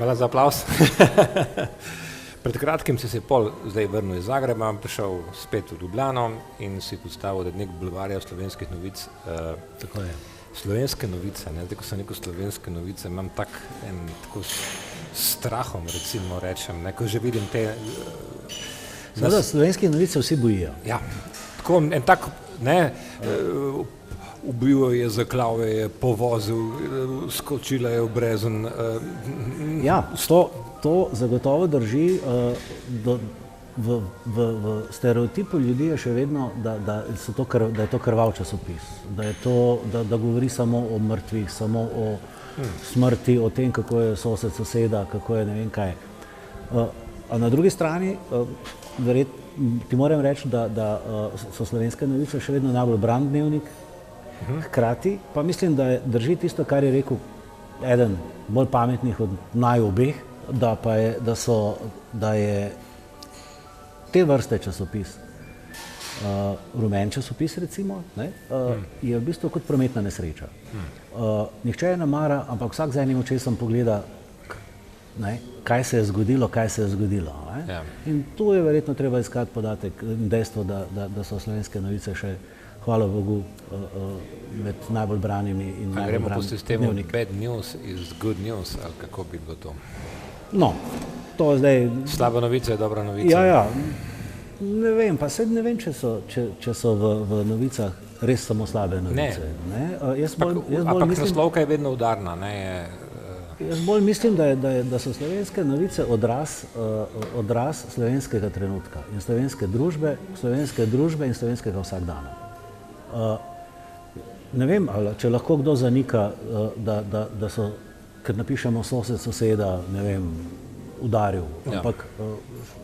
Hvala za aplavz. Pred kratkim si se pol zdaj vrnil iz Zagreba, prišel spet v Ljubljano in si postavil Dnevnik bulvarja slovenskih novic. Tako je. Slovenske novice, ne? Zdaj, ko sem rekel slovenske novice, imam tako strahom, recimo rečem, ne? Ko že vidim te... Seveda, slovenske novice vsi bojijo. Ja, tako en tak, ne, ubil je, zaklal je, povozil, skočila je v brezen. Ja, to zagotovo drži. V stereotipu ljudi je še vedno, da je to krvav časopis, da govori samo o mrtvih, samo o smrti, o tem, kako je sosed soseda, kako je ne vem kaj. A na drugi strani, ti moram reči, da so slovenske novice še vedno najbolj bran dnevnik, hkrati pa mislim, da drži tisto, kar je rekel eden bolj pametnih od naju obeh, da je te vrste časopis, rumen časopis recimo, je v bistvu kot prometna nesreča. Nihče je ne mara, ampak vsak z enim očesom pogleda, kaj se je zgodilo. In tu je verjetno treba iskati podatek in dejstvo, da so slovenske novice še, hvala Bogu, med najbolj branimi in najbolj branimi. Gremo po sistemu bad news is good news, ali kako bi bilo to? No, to zdaj... Slaba novica je dobra novica. Ja, ne vem, pa se ne vem, če so v novicah res samo slabe novice. Ampak naslovka je vedno udarna, ne? Jaz bolj mislim, da so slovenske novice odraz slovenskega trenutka in slovenske družbe in slovenskega vsakdana. Ne vem, če lahko kdo zanika, da so, ker napišemo sosed soseda, ne vem, udaril, ampak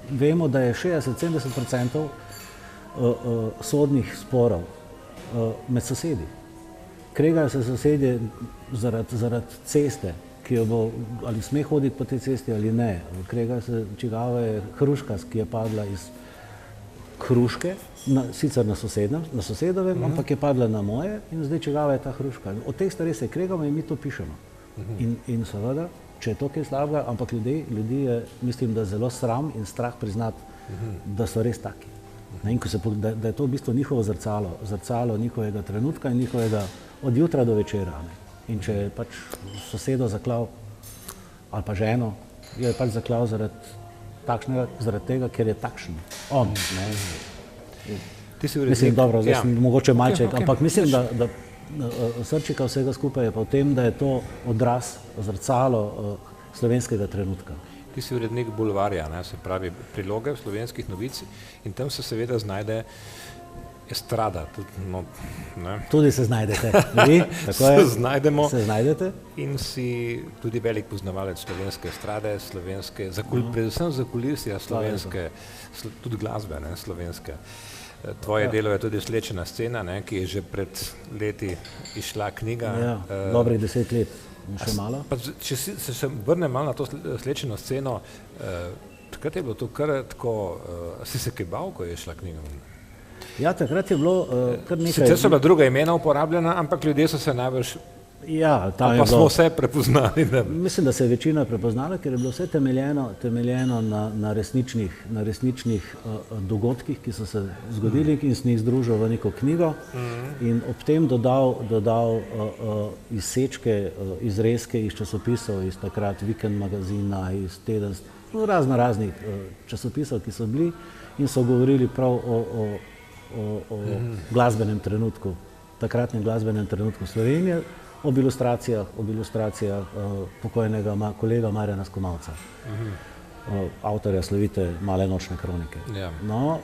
vemo, da je 60-70% sodnih sporov med sosedi. Kregajo se sosedje zaradi ceste, ki jo bo, ali sme hoditi po tej cesti ali ne. Kregajo se, čigava je hruška, ki je padla iz hruške, sicer na sosedovem, ampak je padla na moje in zdaj čigava je ta hruška. Od teh stvari se kregamo in mi to pišemo. In seveda, če je to kaj slabega, ampak ljudi je, mislim, da zelo sram in strah priznati, da so res taki. In da je to v bistvu njihovo zrcalo njihovega trenutka in njihovega od jutra do večera. In če je pač sosedo zaklal, ali pa ženo, je pač zaklal zaradi tega, ker je takšen. On, ne. Mislim, dobro, zdaj sem mogoče malček, ampak mislim, da srčika vsega skupaj je pa v tem, da je to odraz, zrcalo slovenskega trenutka. Ti si urednik bulvarja, se pravi priloge v slovenskih novic in tam se seveda znajde estrada. Tudi se znajdete. Vi? Tako je? Se znajdete? In si tudi velik poznavalec slovenske estrade, predvsem zakulisja slovenske, tudi glasbe slovenske. Tvoje delo je tudi Slečena scena, ki je že pred leti išla knjiga. Ja, dobrih 10 let, še malo. Če se vrnem malo na to Slečeno sceno, takrat je bilo to kar tako, si se kaj bal, ko je šla knjiga? Ja, takrat je bilo kar nekaj... Sicer so bila druga imena uporabljena, ampak ljudje so se najbrž... Ja, pa smo vse prepoznali. Mislim, da se je večina prepoznala, ker je bilo vse temeljeno na resničnih dogodkih, ki so se zgodili in sem jih združil v neko knjigo in ob tem dodal izsečke, izrezke iz časopisov, iz takrat Vikend magazina, iz raznih časopisov, ki so bili in so govorili prav o glasbenem trenutku, takratnem glasbenem trenutku Slovenije, ob ilustracijah pokojnega kolega Marjana Skomalca, avtorja slovite Male nočne kronike. No,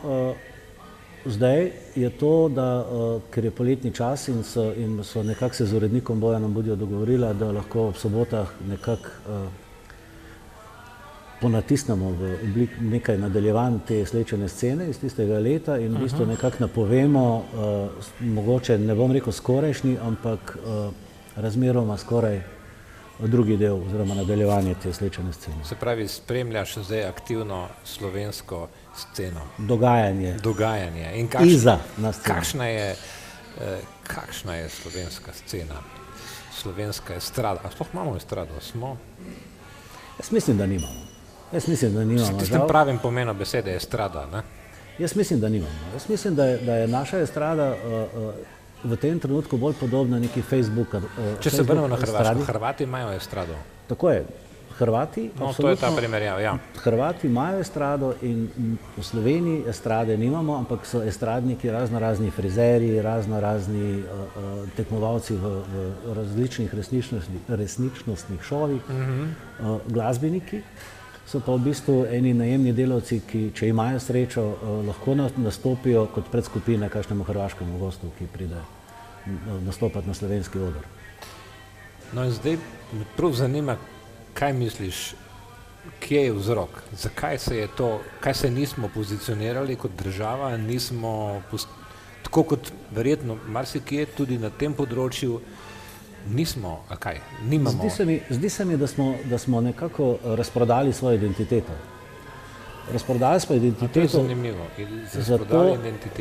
zdaj je to, da ker je poletni čas in so nekako se z urednikom Bojanom Budjo dogovorila, da lahko ob sobotah nekako ponatisnemo v obliki nekaj nadaljevanj te slečene scene iz tistega leta in v bistvu nekako napovemo, mogoče ne bom rekel skorajšnji, ampak razmeroma skoraj drugi del oziroma nadaljevanje te slečene scene. Se pravi, spremljaš zdaj aktivno slovensko sceno. Dogajanje. In Iza na sceni. kakšna je slovenska scena? Slovenska estrada. A sploh imamo estrado? Smo? Jaz mislim, da nimamo. S tistim pravim pomenu besede estrada, ne? Jaz mislim, da nimamo. Jaz mislim, da je naša estrada v tem trenutku bolj podobna neki Facebooka. Če se vrnemo na Hrvaško, Hrvati imajo estrado. Tako je. Hrvati, to je ta primerjava, ja. Hrvati imajo estrado in v Sloveniji estrade nimamo, ampak so estradniki razni frizerji, razni tekmovalci v različnih resničnostnih šovih, glasbeniki. So pa v bistvu eni najemni delavci, ki, če imajo srečo, lahko nastopijo kot predskupine kakšnemu hrvaškemu gostu, ki pride nastopati na slovenski oder. No in zdaj me prav zanima, kaj misliš, kje je vzrok? Zakaj se je to, kaj se nismo pozicionirali kot država, tako kot verjetno marsikje tudi na tem področju, nismo, a kaj, nimamo? Zdi se mi, da smo nekako razprodali svojo identiteto. Razprodali smo identiteto. To je zanimivo.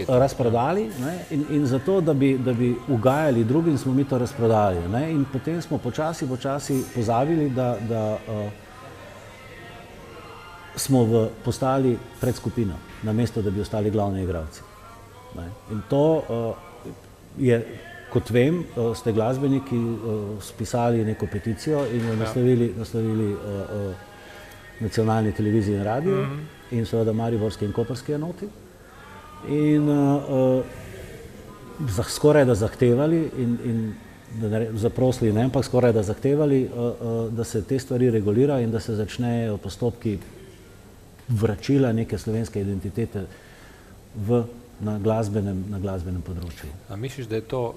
Razprodali, ne, in zato, da bi ugajali drugim, smo mi to razprodali. Ne, in potem smo počasi pozabili, da smo postali predskupina, namesto da bi ostali glavni igralci. Ne. In to je, kot vem, ste glasbeniki spisali neko peticijo in jo naslovili nacionalni televiziji in radiju in seveda mariborski in koprski enoti. In skoraj da zahtevali in zaprosili, ne, ampak skoraj da zahtevali, da se te stvari regulira in da se začnejo postopki vračila neke slovenske identitete na glasbenem področju. A misliš, da je to,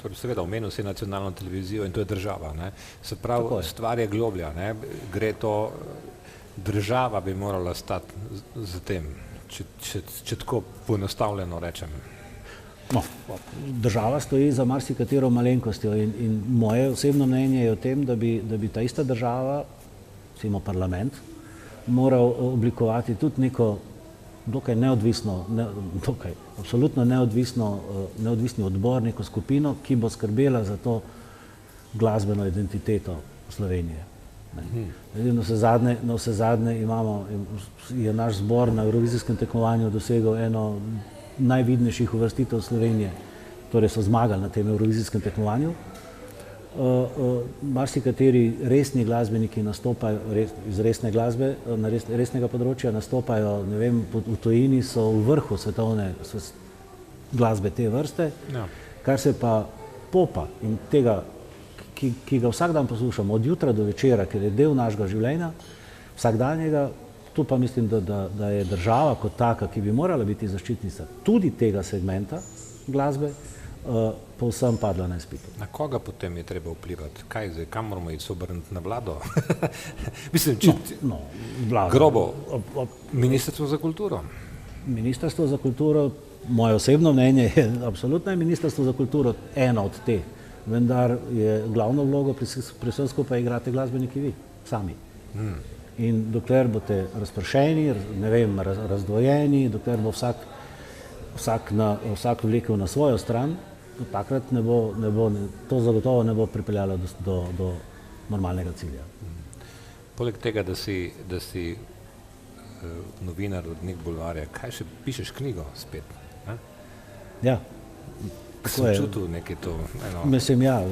torej seveda omenil si nacionalno televizijo in to je država, ne? Se pravi, stvar je globlja, ne? Gre to, država bi morala stati za tem, če tako poenostavljeno rečem. No, država stoji za marsikatero malenkostjo in moje osebno mnenje je o tem, da bi ta ista država, recimo parlament, moral oblikovati tudi neko dokaj neodvisno, absolutno neodvisni odbor, neko skupino, ki bo skrbela za to glasbeno identiteto Slovenije. Na vse zadnje je naš zbor na Evrovizijskem tekmovanju dosegel eno najvidnejših uvrstitev Slovenije, torej so zmagali na tem Evrovizijskem tekmovanju. Marsikateri resni glasbeniki nastopajo iz resne glasbe, resnega področja nastopajo, ne vem, v tujini so v vrhu svetovne glasbe te vrste, kar se pa popa in tega, ki ga vsak dan poslušamo, od jutra do večera, ker je del našega življenja, vsakdanjega, tu pa mislim, da je država kot taka, ki bi morala biti zaščitnica tudi tega segmenta glasbe, povsem padla na izpitu. Na koga potem je treba vplivati? Kaj zdaj, kam moramo iti, obrniti na vlado? Mislim, grobo, Ministrstvo za kulturo. Ministrstvo za kulturo, moje osebno mnenje je, absolutno je Ministrstvo za kulturo ena od teh, vendar je glavno vlogo pri vsem skupaj igrate glasbeniki vi, sami. In dokler boste razpršeni, ne vem, razdvojeni, dokler bo vsak vlekel na svojo stran, takrat to zagotovo ne bo pripeljalo do normalnega cilja. Poleg tega, da si novinar od Nik Bulvarja, kaj še pišeš knjigo spet? Ja. Sem čutil nekaj to. Mislim, ja,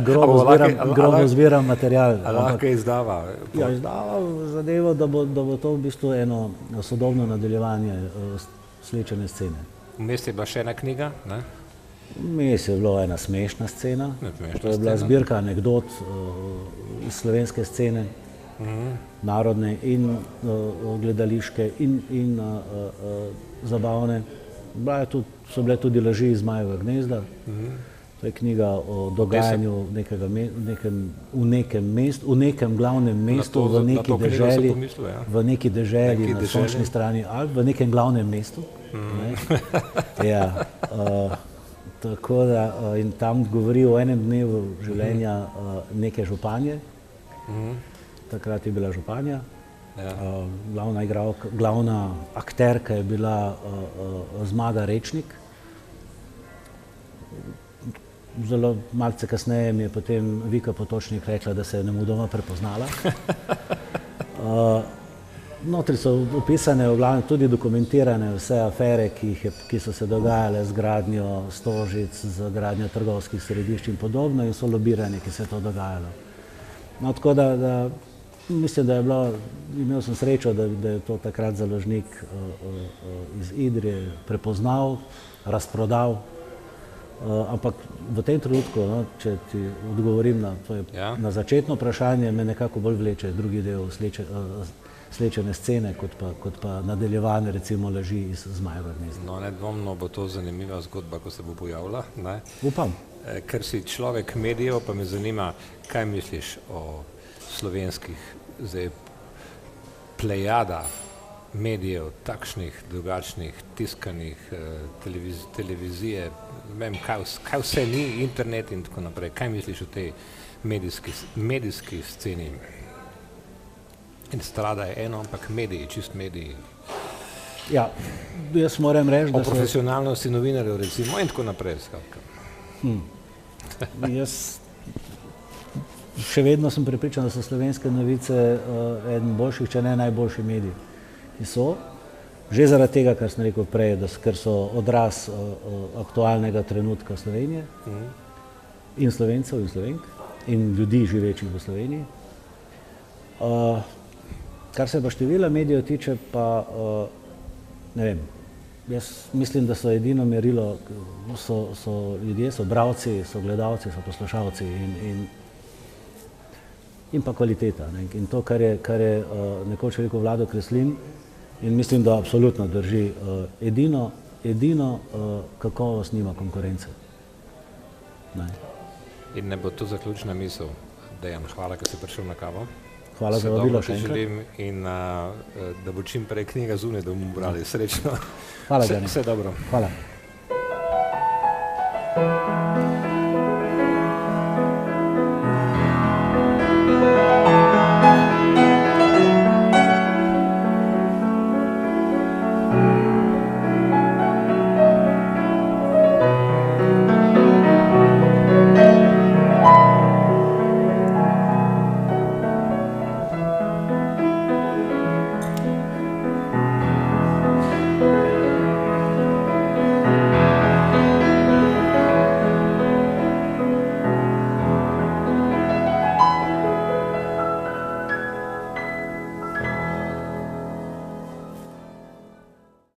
grobo zbiram material. A lahko izdava? Ja, izdava zadevo, da bo to v bistvu eno sodobno nadaljevanje slečene scene. Vmes je bila še ena knjiga, ne? Vmes je bila ena smešna scena. To je bila zbirka anekdot iz slovenske scene, narodne in gledališke in zabavne. So bile tudi laži iz Zmajevega gnezda To je knjiga o dogajanju v nekem glavnem mestu, v neki deželi na sončni strani Alp, v nekem glavnem mestu. Ja, tako da in tam govori o enem dnevu življenja neke županje. Takrat je bila županja. Glavna akterka je bila Zmaga Rečnik. Zelo malce kasneje mi je potem Vika Potočnik rekla, da se je nemudoma prepoznala. Notri so opisane, v glavnem tudi dokumentirane vse afere, ki so se dogajale z gradnjo stožic, z gradnjo trgovskih središč in podobno in so lobiranje, ki se je to dogajalo. No, tako da mislim, da je bilo, imel sem srečo, da je to takrat založnik iz Idrije prepoznal, razprodal. Ampak v tem trenutku, no, če ti odgovorim na začetno vprašanje, me nekako bolj vleče drugi del slečene scene, kot pa nadaljevanje recimo laži iz Zmajevega gnezda. No, nedvomno bo to zanimiva zgodba, ko se bo pojavila. Ne? Upam. Ker si človek medijev, pa me zanima, kaj misliš o slovenskih zdaj plejada medijev, takšnih, drugačnih, tiskanih, televizije, vem, kaj vse ni, internet in tako naprej. Kaj misliš o tej medijski sceni? In strada je eno, ampak mediji, čist mediji. Ja, jaz moram reči, da o profesionalnosti novinarjev recimo in tako naprej. Jaz še vedno sem prepričan, da so Slovenske novice eden boljših, če ne najboljši medij. Ki so, že zaradi tega, kar sem rekel prej, ker so odraz aktualnega trenutka Slovenije in Slovencev in Slovenk in ljudi živečih v Sloveniji. Kar se pa števila medijev tiče, pa ne vem, jaz mislim, da so edino merilo, so ljudje, so bralci, so gledalci, so poslušalci in pa kvaliteta. Ne? In to, kar je nekoč rekel Vlado Kreslin, in mislim, da absolutno drži, edino kakovost nima konkurence. Ne. In ne bo to zaključna misel. Dejan, hvala, ker si prišel na kavo. Hvala za vabilo še enkrat. Želim in da bo čim prej knjiga zunaj, da bomo brali. Srečno. Hvala, Dani. Vse dobro. Hvala.